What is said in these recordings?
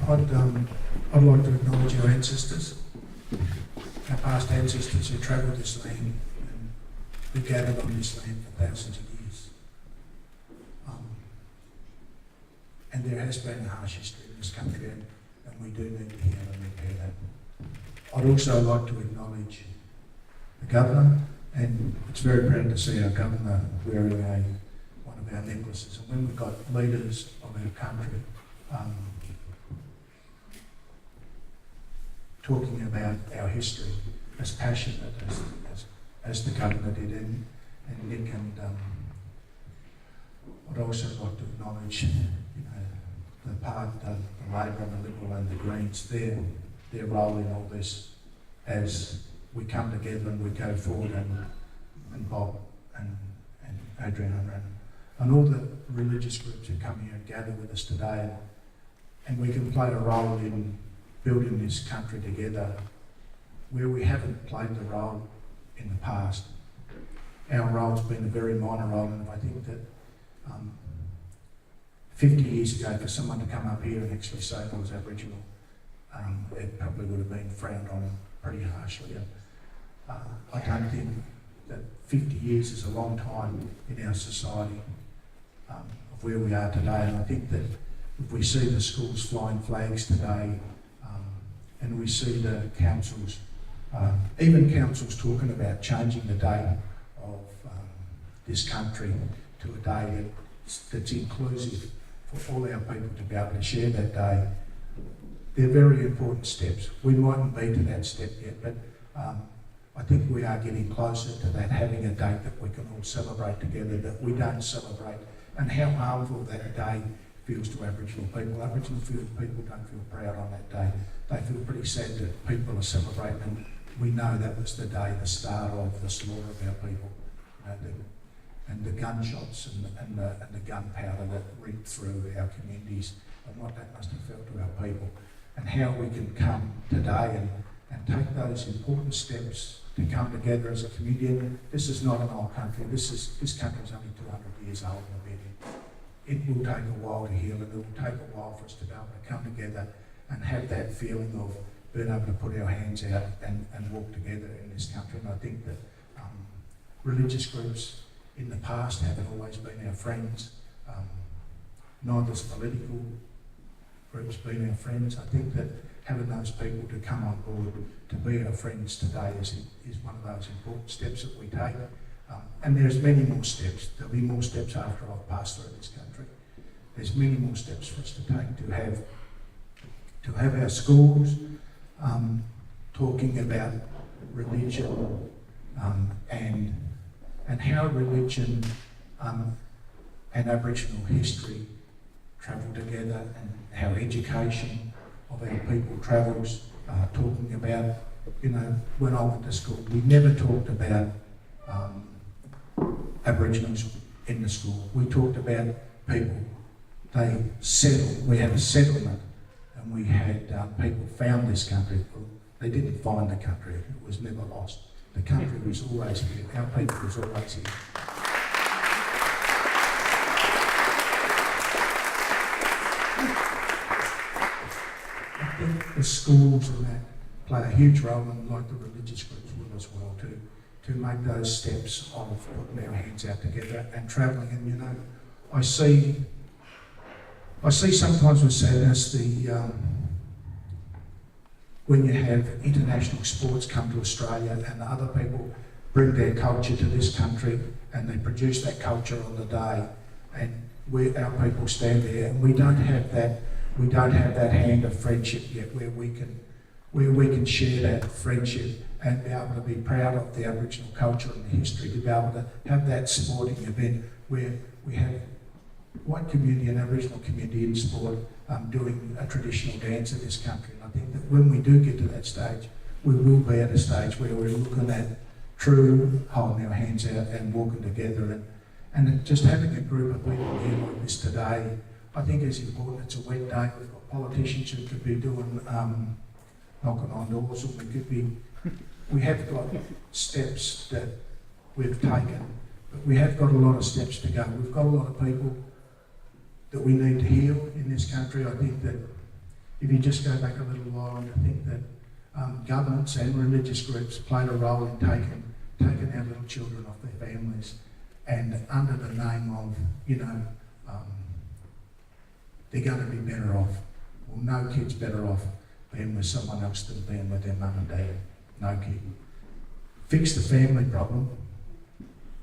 I'd like to acknowledge our ancestors, our past ancestors who travelled this land and who gathered on this land for thousands of years. And there has been a harsh history in this country, and we do need to heal and repair that. I'd also like to acknowledge the Governor, and it's very proud to see our Governor wearing one of our necklaces. And when we've got leaders of our country talking about our history as passionate as the Governor did, and Nick, and I'd also like to acknowledge, the Labor and the Liberal and the Greens, their role in all this as we come together and we go forward, and Bob and Adriana and all the religious groups who come here and gather with us today, and we can play a role in building this country together where we haven't played the role in the past. Our role's been a very minor role, and I think that 50 years ago, for someone to come up here and actually say I was Aboriginal, it probably would have been frowned on pretty harshly. I don't think that 50 years is a long time in our society of where we are today, and I think that if we see the schools flying flags today, and we see the councils, even councils talking about changing the date of this country to a day that's inclusive for all our people to be able to share that day, they're very important steps. We mightn't be to that step yet, but I think we are getting closer to that, having a date that we can all celebrate together, that we don't celebrate, and how harmful that day feels to Aboriginal people. Aboriginal people don't feel proud on that day. They feel pretty sad that people are celebrating, and we know that was the day, the start of the slaughter of our people. And the gunshots and the gunpowder that ripped through our communities, and what that must have felt to our people, and how we can come today and take those important steps to come together as a community. And this is not an old country. This country is only 200 years old and a bit. It will take a while to heal, and it will take a while for us to be able to come together and have that feeling of being able to put our hands out and walk together in this country. And I think that religious groups in the past haven't always been our friends. Neither's political groups been our friends. I think that having those people to come on board to be our friends today is one of those important steps that we take. And there's many more steps. There'll be more steps after I've passed through this country. There's many more steps for us to take to have our schools talking about religion and how religion and Aboriginal history travel together, and how education of our people travels, talking about, when I went to school, we never talked about Aboriginals in the school. We talked about people. They settled, we had a settlement, and we had people found this country. Well, they didn't find the country, it was never lost. The country was always here, our people was always here. I think the schools and that play a huge role, and like the religious groups will as well, to make those steps of putting our hands out together and travelling. And I see sometimes with sadness when you have international sports come to Australia and other people bring their culture to this country and they produce that culture on the day, and our people stand there, and we don't have that hand of friendship yet where we can share that friendship and be able to be proud of the Aboriginal culture and the history, to be able to have that sporting event where we have white community and Aboriginal community in sport doing a traditional dance in this country. And I think that when we do get to that stage, we will be at a stage where we're looking at true holding our hands out and walking together, and just having a group of people here like this today, I think is important. It's a wet day. We've got politicians who could be doing knocking on doors, or we have got steps that we've taken, but we have got a lot of steps to go. We've got a lot of people that we need to heal in this country. I think that if you just go back a little while, and I think that governments and religious groups played a role in taking our little children off their families, and under the name of, they're going to be better off. Well, no kid's better off being with someone else than being with their mum and dad. No kid. Fix the family problem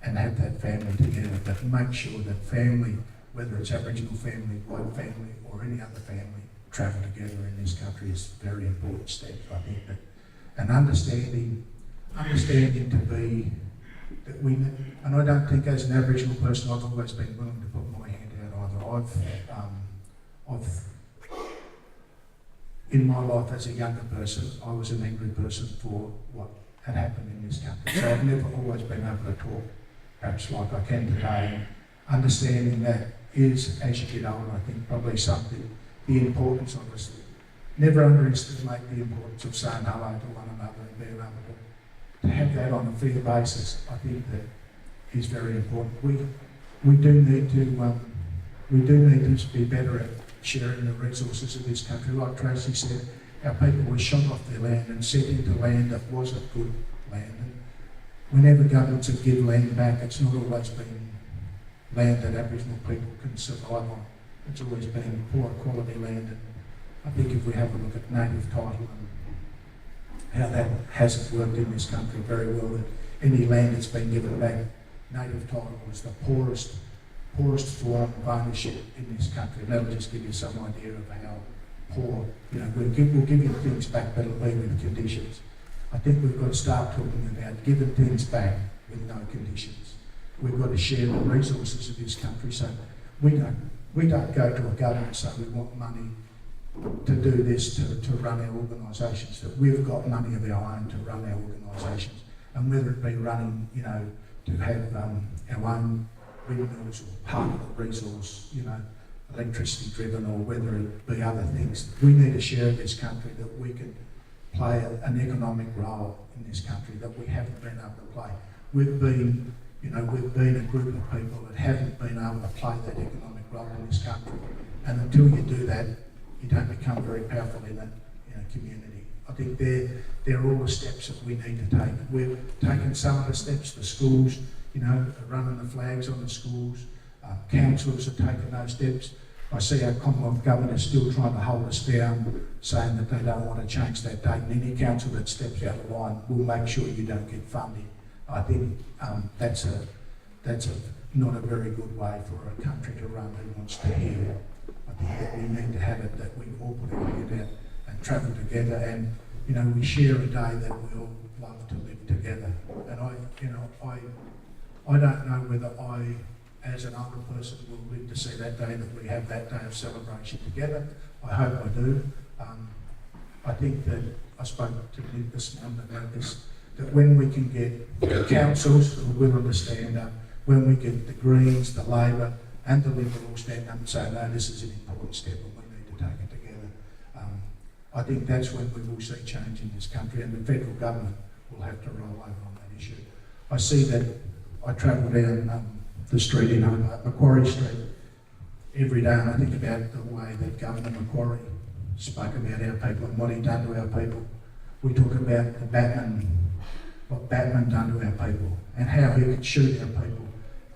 and have that family together, but make sure that family, whether it's Aboriginal family, white family, or any other family, travel together in this country is a very important step, I think. That, and understanding to be that we, and I don't think as an Aboriginal person I've always been willing to put my hand out either. I've in my life as a younger person, I was an angry person for what had happened in this country. So I've never always been able to talk, perhaps like I can today. Understanding that is, as you get older, I think probably something, the importance of us. Never underestimate the importance of saying hello to one another and being able to have that on a fair basis. I think that is very important. We do need to be better at sharing the resources of this country. Like Tracy said, our people were shot off their land and set into land that wasn't good land. And whenever governments have given land back, it's not always been land that Aboriginal people can survive on. It's always been poor quality land. And I think if we have a look at native title and how that hasn't worked in this country very well, that any land that's been given back, native title was the poorest form of ownership in this country. And that'll just give you some idea of how poor, we'll give you things back, but it'll be with conditions. I think we've got to start talking about giving things back with no conditions. We've got to share the resources of this country, so we don't go to a government and say we want money to do this, to run our organisations, that we've got money of our own to run our organisations, and whether it be running, to have our own windmills or part of the resource, electricity driven, or whether it be other things. We need to share this country that we can play an economic role in this country that we haven't been able to play. We've been a group of people that haven't been able to play that economic role in this country. And until you do that, you don't become very powerful in a community. I think they're all the steps that we need to take. We've taken some of the steps for schools, running the flags on the schools. Councils have taken those steps. I see our Commonwealth Government is still trying to hold us down, saying that they don't want to change that date. And any council that steps out of line will make sure you don't get funding. I think that's not a very good way for a country to run who wants to hear. I think that we need to have it that we all put our head out and travel together, and we share a day that we all love to live together. And I don't know whether I, as an older person, will live to see that day that we have that day of celebration together. I hope I do. I think that I spoke to Nick this morning about this, that when we can get councils who will understand up, when we get the Greens, the Labor and the Liberals stand up and say, no, this is an important step and we need to take it together. I think that's when we will see change in this country, and the federal government will have to roll over on that issue. I see that. I travel down the street in Macquarie Street every day, and I think about the way that Governor Macquarie spoke about our people and what he'd done to our people. We talk about what Batman done to our people and how he could shoot our people,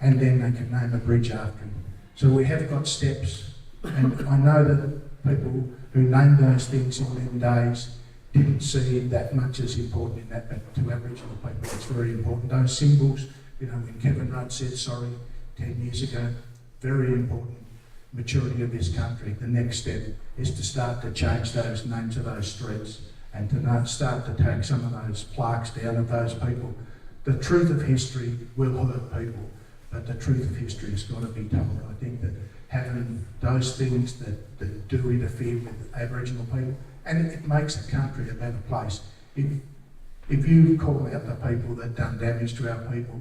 and then they could name a bridge after him. So we have got steps, and I know that people who named those things in them days didn't see that much as important in that, but to Aboriginal people it's very important. Those symbols, when Kevin Rudd said sorry 10 years ago, very important. Maturity of this country. The next step is to start to change those names of those streets and to start to take some of those plaques down of those people. The truth of history will hurt people, but the truth of history has got to be told. I think that having those things that do interfere with Aboriginal people, and it makes the country a better place. If you call out the people that done damage to our people,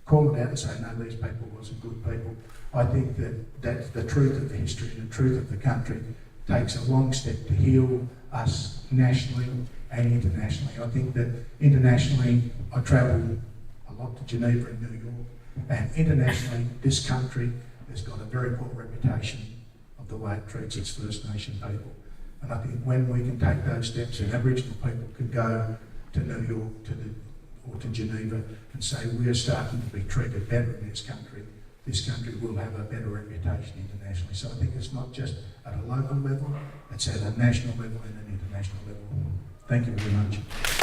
call it out and say, no, these people wasn't good people. I think that's the truth of history, the truth of the country takes a long step to heal us nationally and internationally. I think that internationally, I travel a lot to Geneva and New York, and internationally, this country has got a very poor reputation of the way it treats its First Nation people. And I think when we can take those steps and Aboriginal people can go to New York or to Geneva and say we are starting to be treated better in this country will have a better reputation internationally. So I think it's not just at a local level, it's at a national level and an international level. Thank you very much.